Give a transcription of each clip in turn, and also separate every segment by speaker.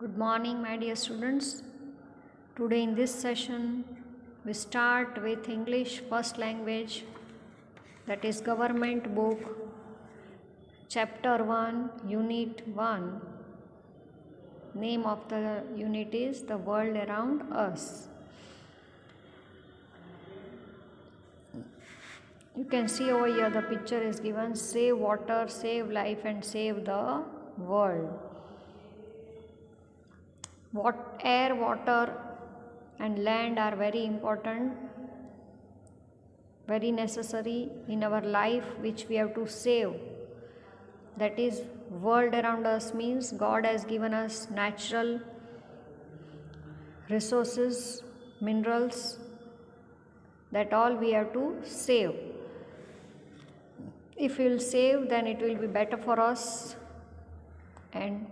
Speaker 1: Good morning, my dear students. Today, in this session, we start with English first language, that is, Government Book, Chapter 1, Unit 1. Name of the unit is The World Around Us. You can see over here the picture is given: save water, save life, and save the world. Air, water, and land are very important, very necessary in our life, which we have to save. That is, world around us means God has given us natural resources, minerals, that all we have to save. If we will save, then it will be better for us and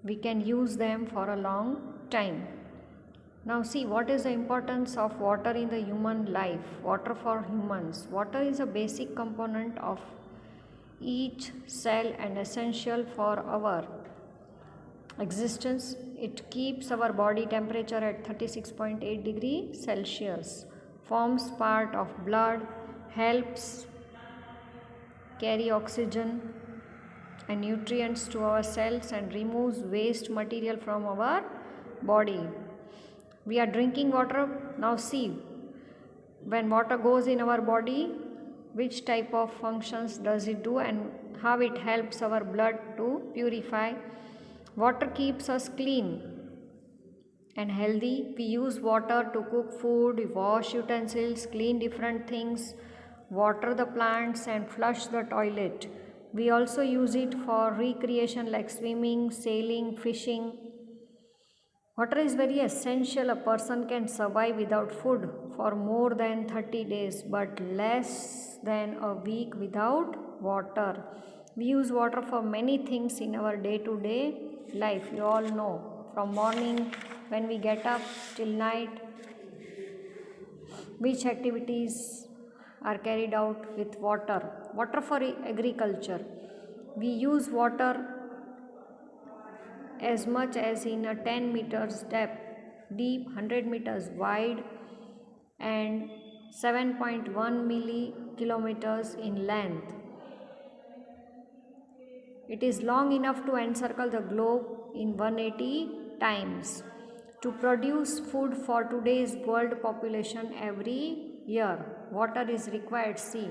Speaker 1: we can use them for a long time. Now see, what is the importance of water in the human life? Water for humans. Water is a basic component of each cell and essential for our existence. It keeps our body temperature at 36.8 degrees Celsius, forms part of blood, helps carry oxygen and nutrients to our cells, and removes waste material from our body. We are drinking water. Now see, when water goes in our body, which type of functions does it do and how it helps our blood to purify. Water keeps us clean and healthy. We use water to cook food, wash utensils, clean different things, water the plants, and flush the toilet. We also use it for recreation like swimming, sailing, fishing. Water is very essential. A person can survive without food for more than 30 days, but less than a week without water. We use water for many things in our day-to-day life. You all know, from morning when we get up till night, which activities are carried out with water. Water for agriculture. We use water as much as in a 10 meters depth, deep, 100 meters wide, and 7.1 kilometers in length. It is long enough to encircle the globe in 180 times. To produce food for today's world population every year, water is required. See,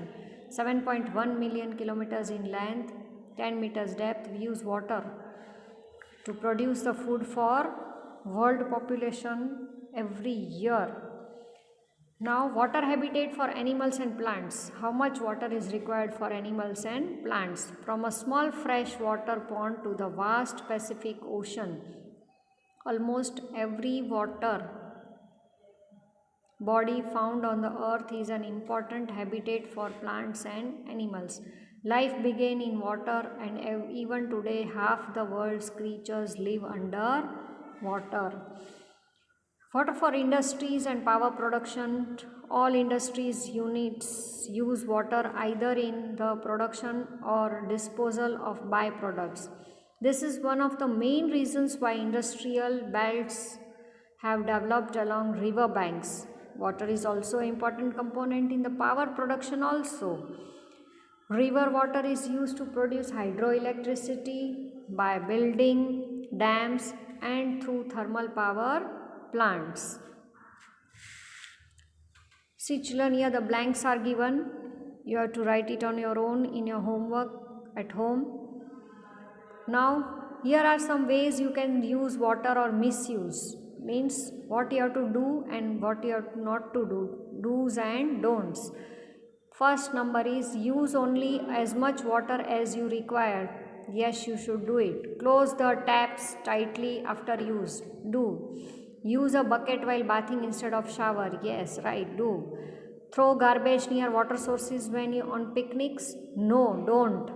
Speaker 1: 7.1 million kilometers in length, 10 meters depth. We use water to produce the food for world population every year. Now, water habitat for animals and plants. How much water is required for animals and plants? From a small freshwater pond to the vast Pacific Ocean, almost every water body found on the earth is an important habitat for plants and animals. Life began in water, and even today half the world's creatures live under water. Water for industries and power production. All industries units use water either in the production or disposal of byproducts. This is one of the main reasons why industrial belts have developed along river banks. Water is also an important component in the power production also. River water is used to produce hydroelectricity by building dams and through thermal power plants. See children, here the blanks are given. You have to write it on your own in your homework at home. Now, here are some ways you can use water or misuse. Means what you have to do and what you have not to do. Do's and don'ts. First number is use only as much water as you require. Yes, you should do it. Close the taps tightly after use. Do. Use a bucket while bathing instead of shower. Yes, right, do. Throw garbage near water sources when you on picnics. No, don't.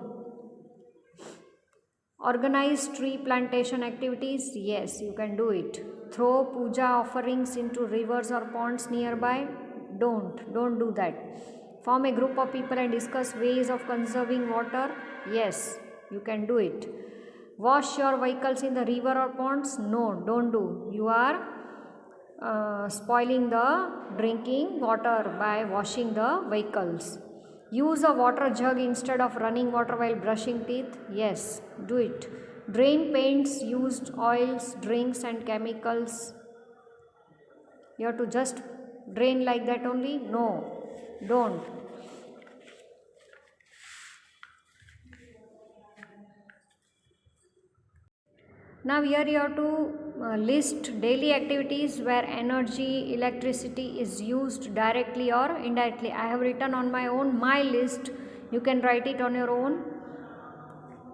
Speaker 1: Organize tree plantation activities. Yes, you can do it. Throw puja offerings into rivers or ponds nearby. Don't do that. Form a group of people and discuss ways of conserving water. Yes, you can do it. Wash your vehicles in the river or ponds? No, don't do. You are spoiling the drinking water by washing the vehicles. Use a water jug instead of running water while brushing teeth? Yes, do it. Drain paints, used oils, drinks and chemicals. You have to just drain like that only? No, don't. Now here you have to list daily activities where energy, electricity is used directly or indirectly. I have written on my list. You can write it on your own.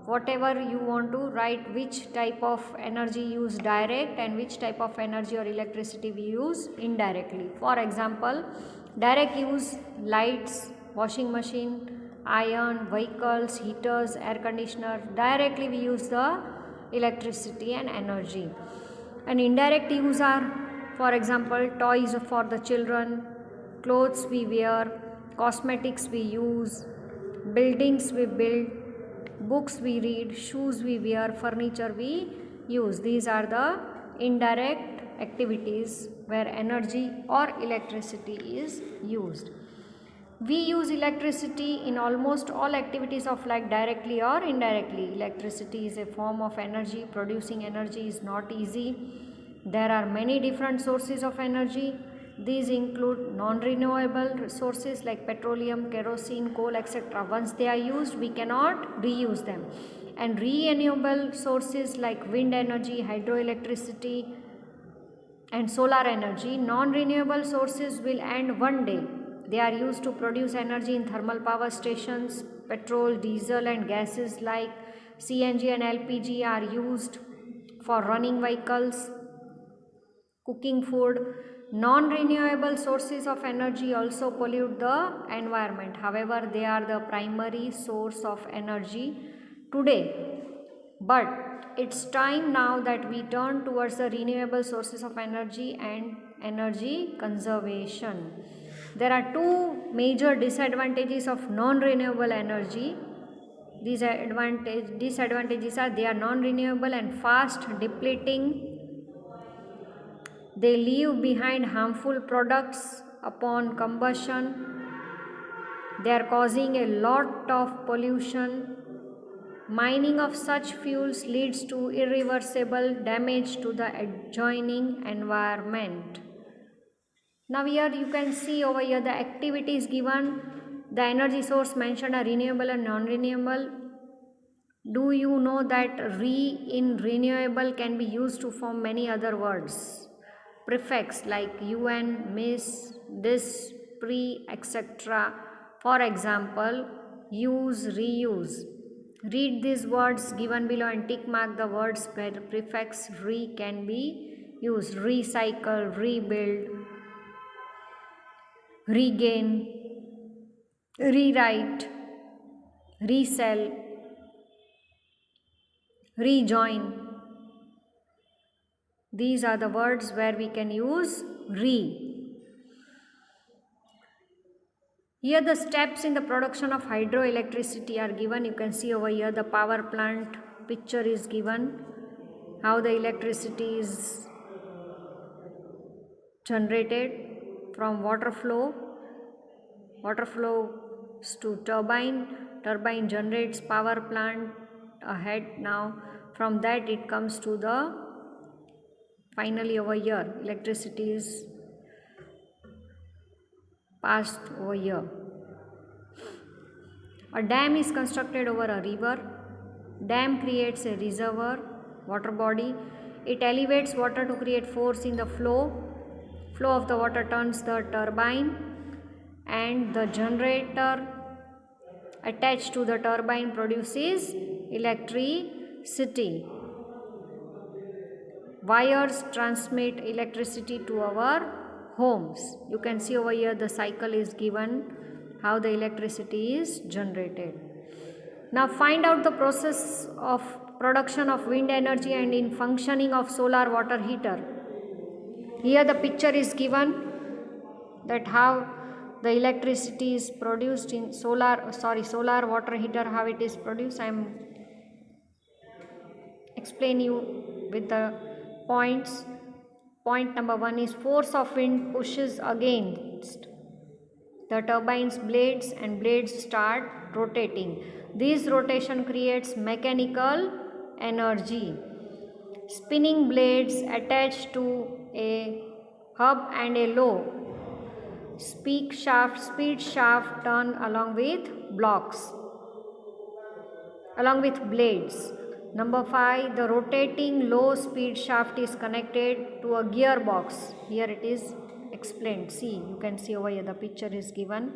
Speaker 1: Whatever you want to write, which type of energy used direct and which type of energy or electricity we use indirectly. For example, direct use lights, washing machine, iron, vehicles, heaters, air conditioner. Directly we use the electricity and energy. And indirect use are, for example, toys for the children, clothes we wear, cosmetics we use, buildings we build, books we read, shoes we wear, furniture we use. These are the indirect activities where energy or electricity is used. We use electricity in almost all activities of life directly or indirectly. Electricity is a form of energy. Producing energy is not easy. There are many different sources of energy. These include non-renewable sources like petroleum, kerosene, coal, etc. Once they are used, we cannot reuse them. And renewable sources like wind energy, hydroelectricity and solar energy. Non-renewable sources will end one day. They are used to produce energy in thermal power stations. Petrol, diesel and gases like CNG and LPG are used for running vehicles, cooking food. Non-renewable sources of energy also pollute the environment. However, they are the primary source of energy today. But it's time now that we turn towards the renewable sources of energy and energy conservation. There are two major disadvantages of non-renewable energy. These disadvantages are they are non-renewable and fast depleting. They leave behind harmful products upon combustion. They are causing a lot of pollution. Mining of such fuels leads to irreversible damage to the adjoining environment. Now here you can see over here the activities given. The energy source mentioned are renewable and non-renewable. Do you know that re in renewable can be used to form many other words? Prefix like un, miss, this, pre, etc. For example, use, reuse. Read these words given below and tick mark the words where prefix re can be used. Recycle, rebuild, regain, rewrite, resell, rejoin. These are the words where we can use re. Here the steps in the production of hydroelectricity are given. You can see over here the power plant picture is given. How the electricity is generated from water flow to turbine generates power plant ahead. Now from that it comes to the finally over here electricity is passed over here. A dam is constructed over a river. Dam creates a reservoir, water body. It elevates water to create force in the flow. Flow of the water turns the turbine and the generator attached to the turbine produces electricity. Wires transmit electricity to our homes. You can see over here the cycle is given how the electricity is generated. Now find out the process of production of wind energy and in functioning of solar water heater. Here the picture is given that how the electricity is produced in solar water heater, how it is produced. I am explain you with the points. Point number 1 is force of wind pushes against the turbine's blades and blades start rotating. This rotation creates mechanical energy. Spinning blades attached to a hub and a low speed shaft turn along with blades. Number 5, the rotating low speed shaft is connected to a gearbox. Here it is explained. See, you can see over here the picture is given.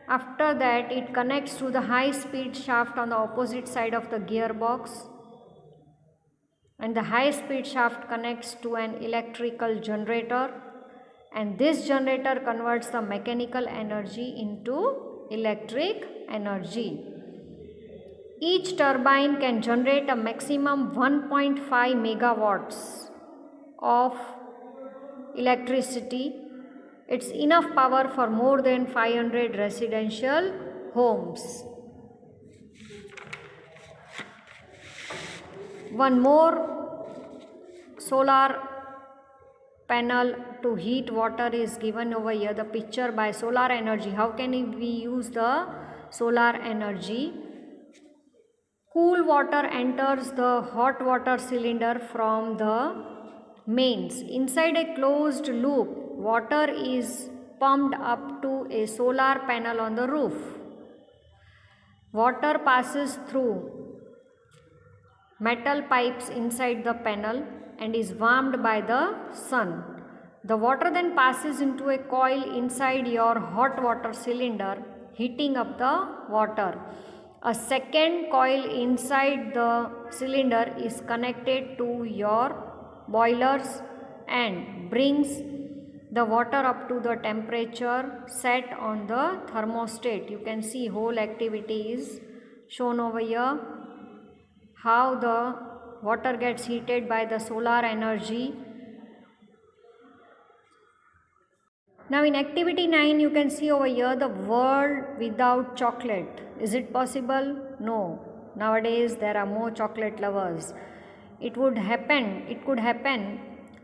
Speaker 1: After that, it connects to the high speed shaft on the opposite side of the gearbox, and the high speed shaft connects to an electrical generator, and this generator converts the mechanical energy into electric energy. Each turbine can generate a maximum 1.5 megawatts of electricity. It's enough power for more than 500 residential homes. One more solar panel to heat water is given over here, the picture by solar energy. How can we use the solar energy? Cool water enters the hot water cylinder from the mains. Inside a closed loop, water is pumped up to a solar panel on the roof. Water passes through metal pipes inside the panel and is warmed by the sun. The water then passes into a coil inside your hot water cylinder, heating up the water. A second coil inside the cylinder is connected to your boilers and brings the water up to the temperature set on the thermostat. You can see whole activity is shown over here, how the water gets heated by the solar energy. Now in activity 9, you can see over here the world without chocolate. Is it possible? No. Nowadays there are more chocolate lovers. It could happen.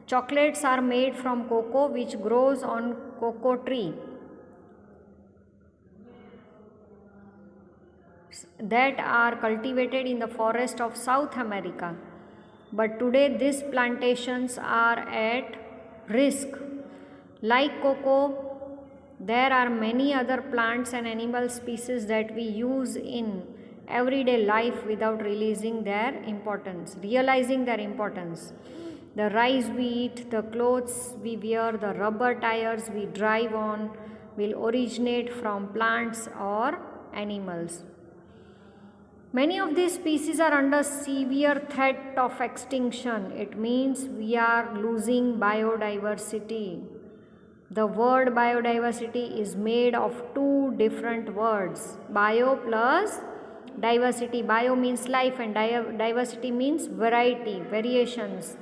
Speaker 1: Chocolates are made from cocoa, which grows on cocoa tree that are cultivated in the forest of South America. But today these plantations are at risk. Like cocoa, there are many other plants and animal species that we use in everyday life without realizing their importance. The rice we eat, the clothes we wear, the rubber tires we drive on will originate from plants or animals. Many of these species are under severe threat of extinction. It means we are losing biodiversity. The word biodiversity is made of two different words, bio plus diversity. Bio means life and diversity means variety, variations.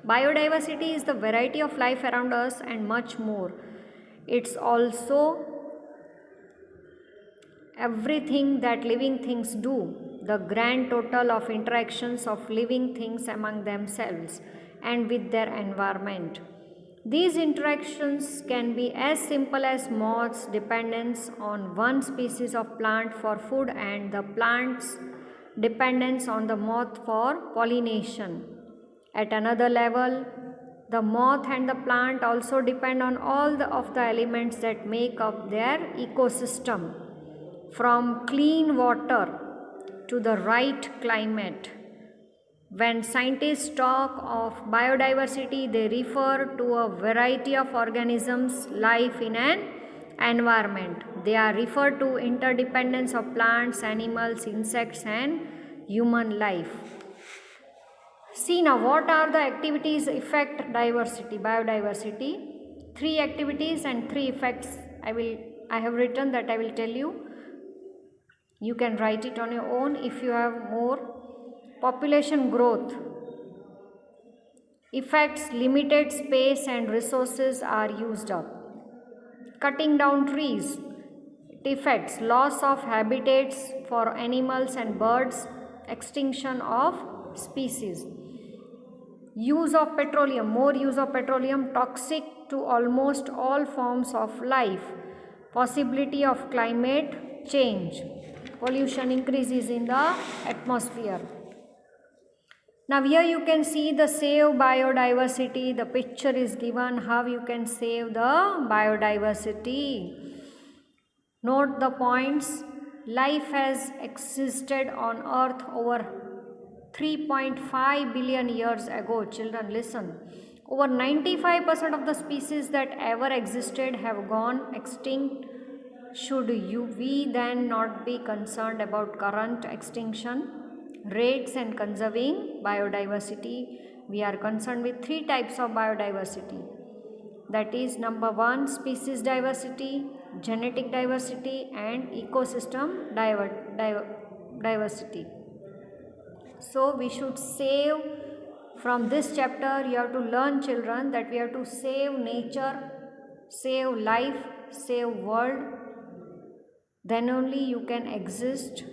Speaker 1: Biodiversity is the variety of life around us and much more. It's also everything that living things do, the grand total of interactions of living things among themselves and with their environment. These interactions can be as simple as moths' dependence on one species of plant for food and the plant's dependence on the moth for pollination. At another level, the moth and the plant also depend on all of the elements that make up their ecosystem, from clean water to the right climate. When scientists talk of biodiversity, they refer to a variety of organisms' life in an environment. They are referred to interdependence of plants, animals, insects and human life. See now, what are the activities affect biodiversity? 3 activities and 3 effects I have written that I will tell you. You can write it on your own if you have more. Population growth. Effects: limited space and resources are used up. Cutting down trees. It affects loss of habitats for animals and birds, extinction of species. Use of petroleum, more use of petroleum, toxic to almost all forms of life. Possibility of climate change. Pollution increases in the atmosphere. Now here you can see the save biodiversity. The picture is given how you can save the biodiversity. Note the points. Life has existed on earth over 3.5 billion years ago. Children, listen. Over 95% of the species that ever existed have gone extinct. Should we then not be concerned about current extinction rates and conserving biodiversity? We are concerned with 3 types of biodiversity. That is, number 1, species diversity, genetic diversity, and ecosystem diversity. So we should save. From this chapter you have to learn, children, that we have to save nature, save life, save world. Then only you can exist